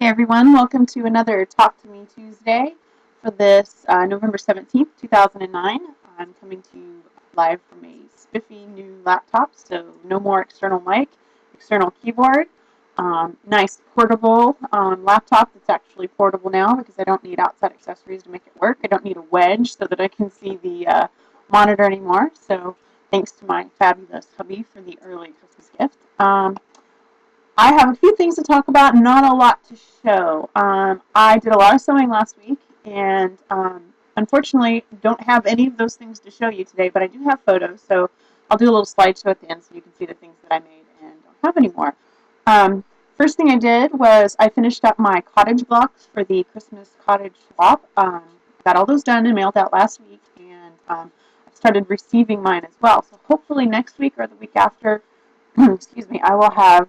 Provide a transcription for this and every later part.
Hey everyone, welcome to another Talk to Me Tuesday for this November 17th, 2009. I'm coming to you live from a spiffy new laptop, so no more external mic, external keyboard. Nice portable laptop that's actually portable now because I don't need outside accessories to make it work. I don't need a wedge so that I can see the monitor anymore, so thanks to my fabulous hubby for the early Christmas gift. I have a few things to talk about, not a lot to show. I did a lot of sewing last week, and unfortunately don't have any of those things to show you today, but I do have photos, so I'll do a little slideshow at the end so you can see the things that I made and don't have anymore. First thing I did was I finished up my cottage blocks for the Christmas cottage swap. Got all those done and mailed out last week, and I started receiving mine as well. So hopefully next week or the week after, excuse me, I will have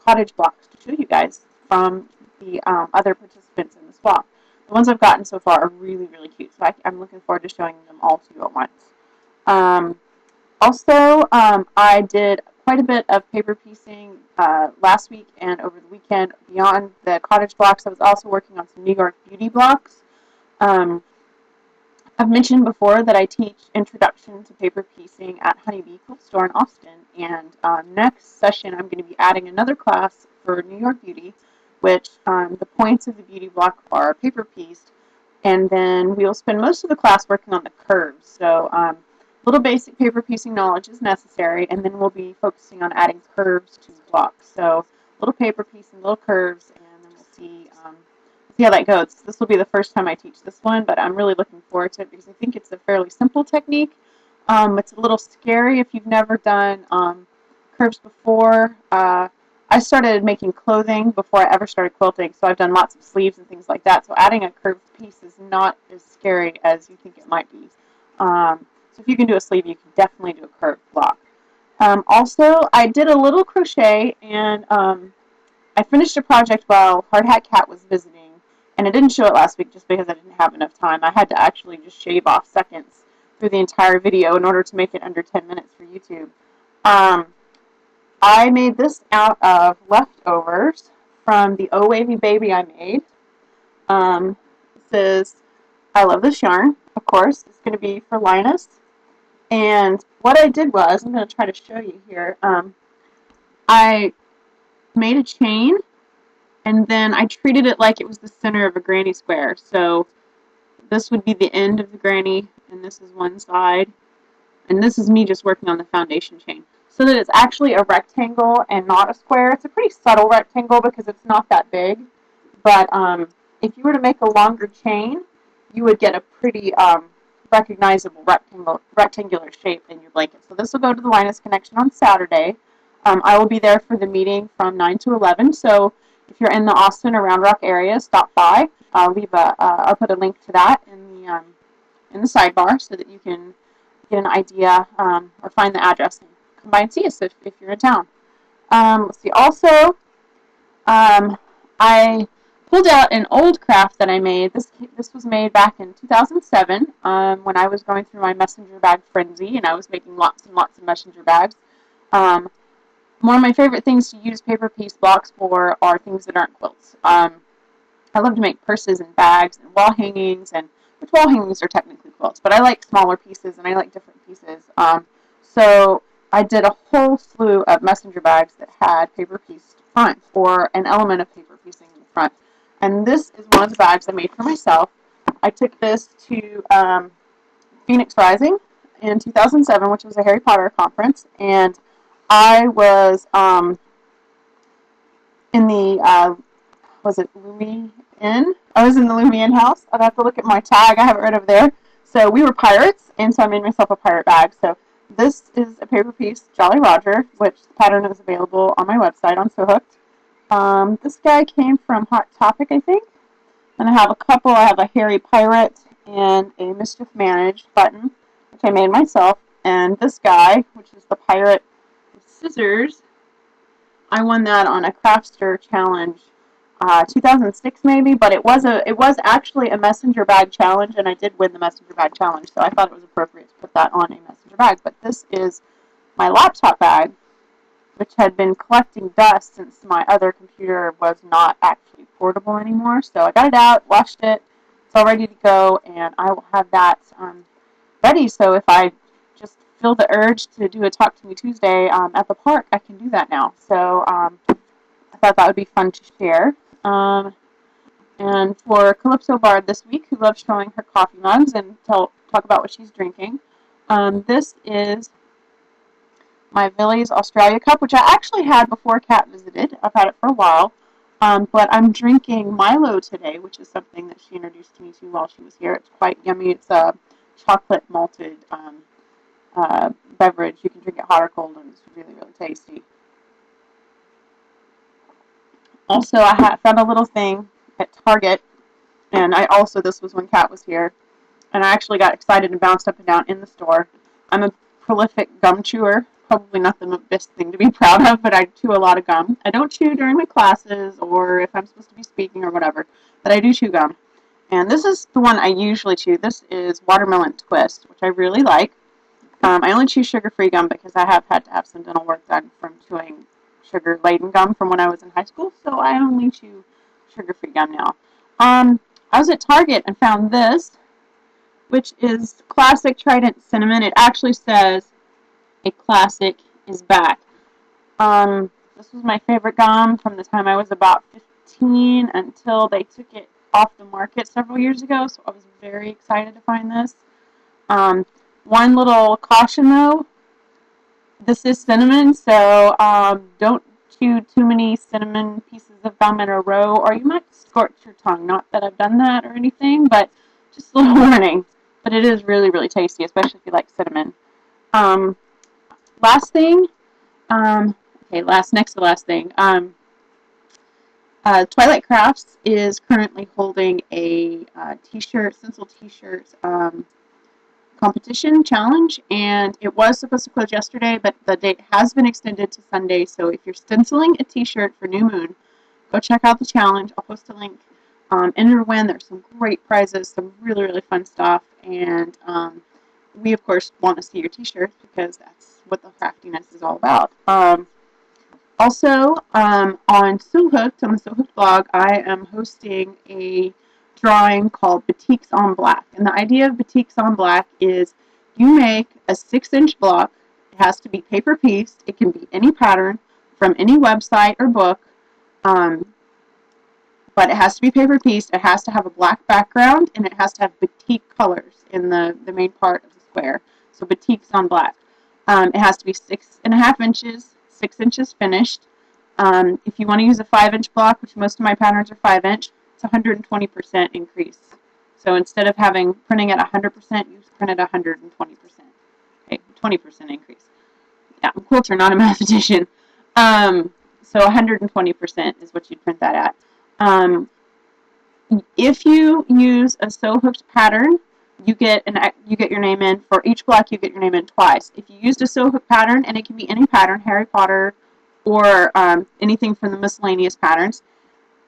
cottage blocks to show you guys from the other participants in the swap. The ones I've gotten so far are really, really cute, so I'm looking forward to showing them all to you at once. I did quite a bit of paper piecing last week and over the weekend. Beyond the cottage blocks, I was also working on some New York beauty blocks. I've mentioned before that I teach Introduction to Paper Piecing at Honeybee Quilt Store in Austin, and next session I'm going to be adding another class for New York Beauty, which the points of the beauty block are paper pieced, and then we'll spend most of the class working on the curves. So little basic paper piecing knowledge is necessary, and then we'll be focusing on adding curves to the block. So little paper piecing, little curves, and then we'll see how that goes. This will be the first time I teach this one, but I'm really looking forward to it because I think it's a fairly simple technique. It's a little scary if you've never done curves before. I started making clothing before I ever started quilting, so I've done lots of sleeves and things like that. So adding a curved piece is not as scary as you think it might be. So if you can do a sleeve, you can definitely do a curved block. Also, I did a little crochet, and I finished a project while Hard Hat Cat was visiting, and I didn't show it last week just because I didn't have enough time. I had to actually just shave off seconds through the entire video in order to make it under 10 minutes for YouTube. I made this out of leftovers from the Oh Wavy Baby I made. This is I love this yarn, of course. It's going to be for Linus. And what I did was, I'm going to try to show you here, I made a chain, and then I treated it like it was the center of a granny square. So this would be the end of the granny, and this is one side. And this is me just working on the foundation chain. So that it's actually a rectangle and not a square. It's a pretty subtle rectangle because it's not that big. But if you were to make a longer chain, you would get a pretty recognizable rectangular shape in your blanket. So this will go to the Linus Connection on Saturday. I will be there for the meeting from 9 to 11. So if you're in the Austin or Round Rock area, stop by. I'll put a link to that in the sidebar so that you can get an idea or find the address and come by and see us if you're in town. Let's see. Also, I pulled out an old craft that I made. This was made back in 2007 when I was going through my messenger bag frenzy, and I was making lots and lots of messenger bags. One of my favorite things to use paper piece blocks for are things that aren't quilts. I love to make purses and bags and wall hangings, which wall hangings are technically quilts, but I like smaller pieces and I like different pieces. So I did a whole slew of messenger bags that had paper pieced front or an element of paper piecing in the front. And this is one of the bags I made for myself. I took this to Phoenix Rising in 2007, which was a Harry Potter conference, and I was in the, was it Lumi Inn? I was in the Lumi Inn house. I'd have to look at my tag. I have it right over there. So we were pirates, and so I made myself a pirate bag. So this is a paper piece Jolly Roger, which the pattern is available on my website on sewhooked. This guy came from Hot Topic, I think. And I have a couple. I have a Hairy Pirate and a Mischief Managed button, which I made myself. And this guy, which is the pirate with scissors, I won that on a Craftster challenge, 2006 maybe, but it was actually a messenger bag challenge, and I did win the messenger bag challenge, so I thought it was appropriate to put that on a messenger bag. But this is my laptop bag, which had been collecting dust since my other computer was not actually portable anymore. So I got it out, washed it, it's all ready to go, and I will have that ready. So if I just feel the urge to do a Talk to Me Tuesday at the park, I can do that now. So I thought that would be fun to share. And for Calypso Bard this week, who loves showing her coffee mugs and talk about what she's drinking, this is my Billy's Australia cup, which I actually had before Kat visited. I've had it for a while. But I'm drinking Milo today, which is something that she introduced me to while she was here. It's quite yummy. It's a chocolate malted beverage. You can drink it hot or cold, and it's really, really tasty. Also, I found a little thing at Target, and this was when Kat was here, and I actually got excited and bounced up and down in the store. I'm a prolific gum chewer. Probably not the best thing to be proud of, but I chew a lot of gum. I don't chew during my classes or if I'm supposed to be speaking or whatever, but I do chew gum. And this is the one I usually chew. This is Watermelon Twist, which I really like. I only chew sugar-free gum because I have had to have some dental work done from chewing sugar-laden gum from when I was in high school, so I only chew sugar-free gum now. I was at Target and found this, which is Classic Trident Cinnamon. It actually says a classic is back. This was my favorite gum from the time I was about 15 until they took it off the market several years ago, so I was very excited to find this. One little caution though, this is cinnamon, so don't chew too many cinnamon pieces of gum in a row, or you might scorch your tongue. Not that I've done that or anything, but just a little warning. But it is really, really tasty, especially if you like cinnamon. Last thing, next to last thing, Twilight Crafts is currently holding a stencil t-shirt competition challenge, and it was supposed to close yesterday, but the date has been extended to Sunday, so if you're stenciling a t-shirt for New Moon, go check out the challenge. I'll post a link. Enter to win. There's some great prizes, some really, really fun stuff, and we, of course, want to see your t-shirts because that's what the craftiness is all about. Also, on Sewhooked, on the Sewhooked blog, I am hosting a drawing called Batiks on Black. And the idea of Batiks on Black is you make a 6-inch block. It has to be paper pieced. It can be any pattern from any website or book. But it has to be paper pieced. It has to have a black background, and it has to have batik colors in the main part of the square. So Batiks on Black. It has to be 6.5 inches, 6 inches finished. If you want to use a 5-inch block, which most of my patterns are 5-inch, it's 120% increase. So instead of printing at 100%, you print at 120%. Okay, 20% increase. Yeah, I'm a quilter, not a mathematician. So 120% is what you'd print that at. If you use a Sewhooked pattern, you get your name in. For each block, you get your name in twice. If you used a Sewhooked pattern, and it can be any pattern, Harry Potter, or anything from the miscellaneous patterns,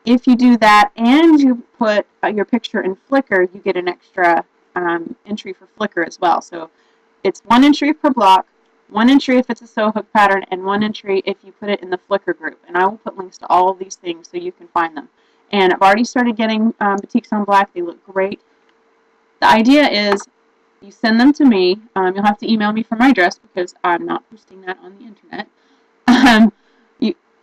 if you do that and you put your picture in Flickr, you get an extra entry for Flickr as well. So it's 1 entry per block, 1 entry if it's a Sewhooked pattern, and 1 entry if you put it in the Flickr group. And I will put links to all of these things so you can find them. And I've already started getting Batiks on Black. They look great. The idea is you send them to me. You'll have to email me for my address because I'm not posting that on the internet.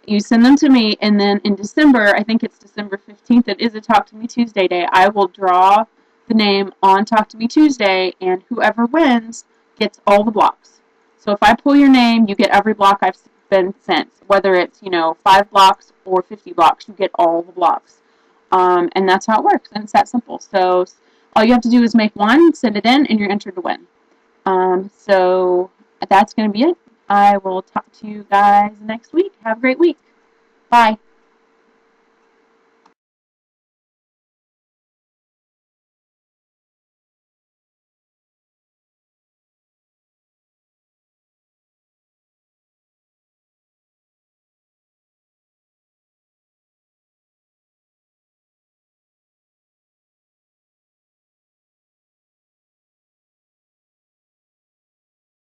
You send them to me, and then in December, I think it's December 15th, it is a Talk to Me Tuesday day, I will draw the name on Talk to Me Tuesday, and whoever wins gets all the blocks. So if I pull your name, you get every block I've been sent. Whether it's, 5 blocks or 50 blocks, you get all the blocks. And that's how it works, and it's that simple. So all you have to do is make one, send it in, and you're entered to win. So that's going to be it. I will talk to you guys next week. Have a great week. Bye.